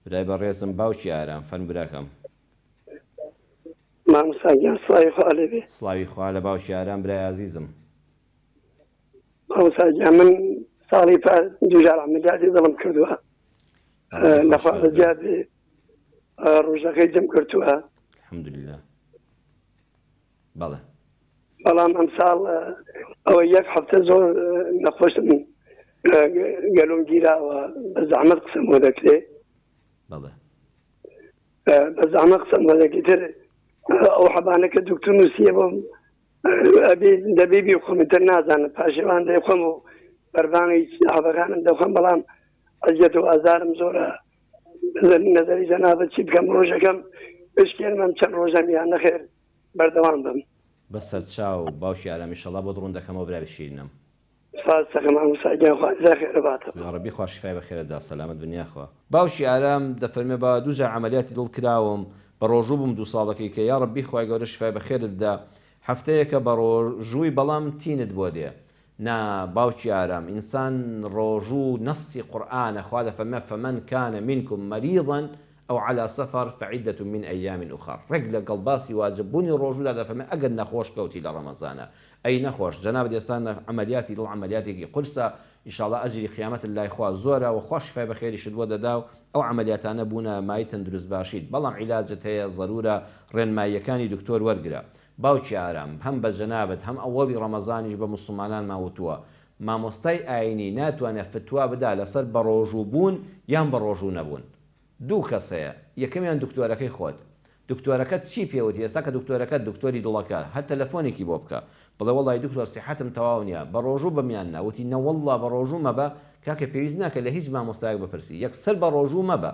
برای بەڕێزم باوکی ئارام فەرموو براکەم. مامۆستاگیان سڵاوی خوا لێبێ. سڵاوی خوا لە باوکی ئارام برای عەزیزم. مامۆستاگیان من ساڵی پاس دووجار عەمەلیاتی دڵم کردووە، لەخوازە زیاد بێ ڕۆژەکەی جەم کردووە الحەمدولله. بەڵێ بەڵام ئەمساڵ ئەوە یەک هەفتە زۆر نەخۆشم گەلۆم گیراوە، بە زەحمەت قسەم بۆ دەکرێ، بەڵێ بە زەحمەت قسەم بۆ دەکرێتر ئەو حەبانەکە دوکتور نووسیە بۆم دەبێ بیخۆمتر نازانم پاشێوان دەیخۆم و بەربانگی حەبەکانم دەخۆم، بەڵام ئەزیەت و ئازارم زۆرە. نەزەری جەنابەت چی بکەم ڕۆژەکەم بشکێنمەم چەند ڕۆژەم یان نەخێر بەردەوام بم. بەسەر چاو باوکی ئارام ئینشەڵا بۆ ڕوون دەکەمەوە برای بشینم. سپاس دەکەم مامۆستاگیان خوا جزای خێر باتەوە. یا ڕەبی خوا شیفای بەخێرەدا سەلامەت بنیاخوا. باوکی ئارام دەفەرمێ بە دووجار عەمەلیاتی دڵ کراوم، بە ڕۆژوو بووم 2 ساڵەکەی کە یا ڕەبی خوای گەورە شیفای بەخێرت بدا. هەفتەیەکە بە ڕۆژووی بەڵام تینت بۆ دێ. نا باوکی ئارام ئینسان ڕۆژوو نەسی قورئانە، خوا دەفەرمێ فەمەن کانە منکم مەریضەن أو على سفر فعدة من أيام أخر. رجل قلباسي واجبوني الرجل هذا فما أجد نخوش كوتي لرمضان أي نخوش جناب ديستان عملياتي ضل عملياتي قرصة إن شاء الله أجري قيامة الله إخوة زورة وخوش في بخير شدوة داو أو عمليات أنا بونا ما يتندرس باشيد بلام علاجة هي ضرورة رين ما يكاني دكتور ورقرة باوشي آرام هم بجنابت هم أول رمضان يجب مسلمان ما وتوا ما مستي عيني ناتو أنا فتوى بدا لسر بروجوبون يام بروجو نبون. دوو کەسەیە، یەکەمیان دکتۆرەکەی خۆت، دکتۆرەکەت چی پێوتی ئێستا کە دکتۆرەکەت دکتۆری دڵەکە هەر تەلەفۆنێکی بۆ بکە بڵێ وەڵی دکتۆر سیحەتم تەواو نییە بە ڕۆژوو بەمیان ناوتی نەوەڵڵا بە ڕۆژوو مەبە کاکە پێویست ناکە لە هیچ مامۆستایەک بپرسی یەکسەر بە ڕۆژوو مەبە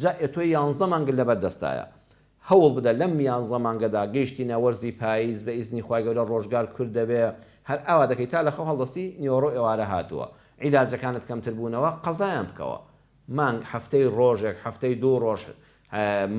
جا تۆ 11 مانگە لەبەر دەستایە هەوڵ بدە لەم 11 مانگەدا گەیشتی ناوەرزی پاییز بە ئیزنی خوای گەورە ڕۆژگار کرد دەبێ هەر ئاوا دەکەی تا لە خەو هەڵدەستی نیۆڕۆ ئێوارە هاتووە عیلاجەکانت کەمتر بوونەوە قەزایان بکەوە مانگ هەفتەی ڕۆژێک هەفتەی 2 ڕۆژ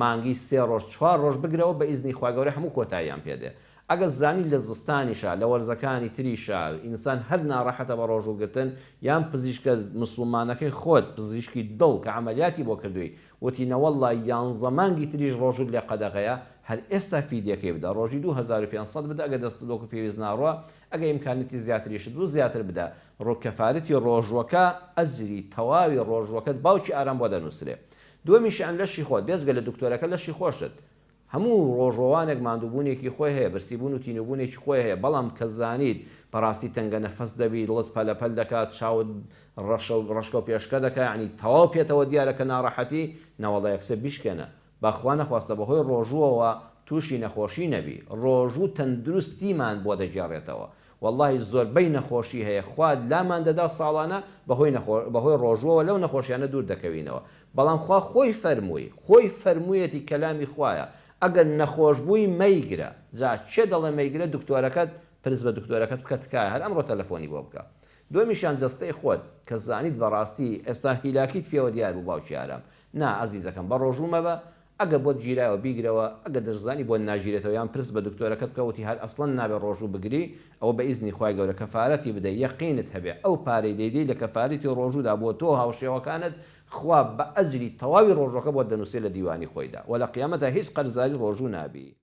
مانگی 3 ڕۆژ 4 ڕۆژ بگرەوە بە ئیزنی خوای گەورە هەموو کۆتاییان پێدێ ئەگە زانی لە زستانیشە لە وەرزەکانی تریشە ئینسان هەر ناڕەحەتە بە ڕۆژوگرتن یان پزیشکە مسلمانەکەی خۆت پزیشکی دڵ کە عەمەلیاتی بۆ کردووی وتی نەوەڵڵا 11 مانگی تریش ڕۆژوت لێ قەدەغەیە هەر ئێستا فیدیەکەی بدە ڕۆژی 2500 بدە ئەگە دەست دۆکو پێویست ناڕوە ئەگە ئیمکانیتی زیاتریشت بوو زیاتر بدە ڕۆکەفارەتی ڕۆژوەکە ئەجری تەواوی ڕۆژوەکەت باوکی ئارام بۆ دەنووسرێ دووەمیشیان لەشی خۆت بێزگە لە دکتۆرەکە لەشی خۆشت هەموو ڕۆژۆوانێک ماندووبوونێکی خۆی هەیە برسیبوون و تینوبوونێکی خۆی هەیە بەڵام کە زانیت بەڕاستی تەنگە نەفەس دەبی دڵت پەلەپەل دەکات چاوت ڕەشکە و پێشکە دەکات ینی تەواو پێێتەوە دیارەکە ناڕەحەتی نەوەڵە یەکسە بیشکێنە باخوا نەخواستە بەهۆی ڕۆژووەوە تووشی نەخۆشی نەبی ڕۆژوو تەندروستیمان بۆ دەگێڕێتەوە واللهی زۆربەی نەخۆشی هەیە خوا لامان دەدا ساڵانە بەهۆی ڕۆژوەوە لەو نەخۆشیانە دوور دەکەوینەوە بەڵام خوا خۆی فەرموویەتی کەلامی خوایە ئەگەر نەخۆش بووی مەیگرە جا چێ دەڵێ مەیگرە دکتۆرەکەت پرس بە دکتۆرەکەت بکە تکایە هەر ئەمڕۆ تەلەفۆنی بۆ بکە دومیشان جەستەی خۆت کە زانیت بەڕاستی ئێستا هیلاکیت پێوە دیار بوو باوکی ئارام نا ئەزیزەکەم بە ڕۆژوو مەبە ئەگە بۆ گیرایەوە بیگرەوە ئەگە دەشزانی بۆ ناگیرێتەوە یان پرس بە دکتۆرەکەت کەوتی هەر ئەسڵەن نابێ ڕۆژوو بگری ئەوە بە ئیزنی خوای گەورە کەفارەتی بدە یەقینت هەبێ ئەو پارەی دەیدەی لە کەفارەتی ڕۆژوودا بۆ تۆ هاوشێوەکانت خوا بە ئەجری تەواوی ڕۆژەکە بۆ دەنووسێ لە دیوانی خۆیدا و لە قیامەتە هیچ قەرزداری ڕۆژوو نابی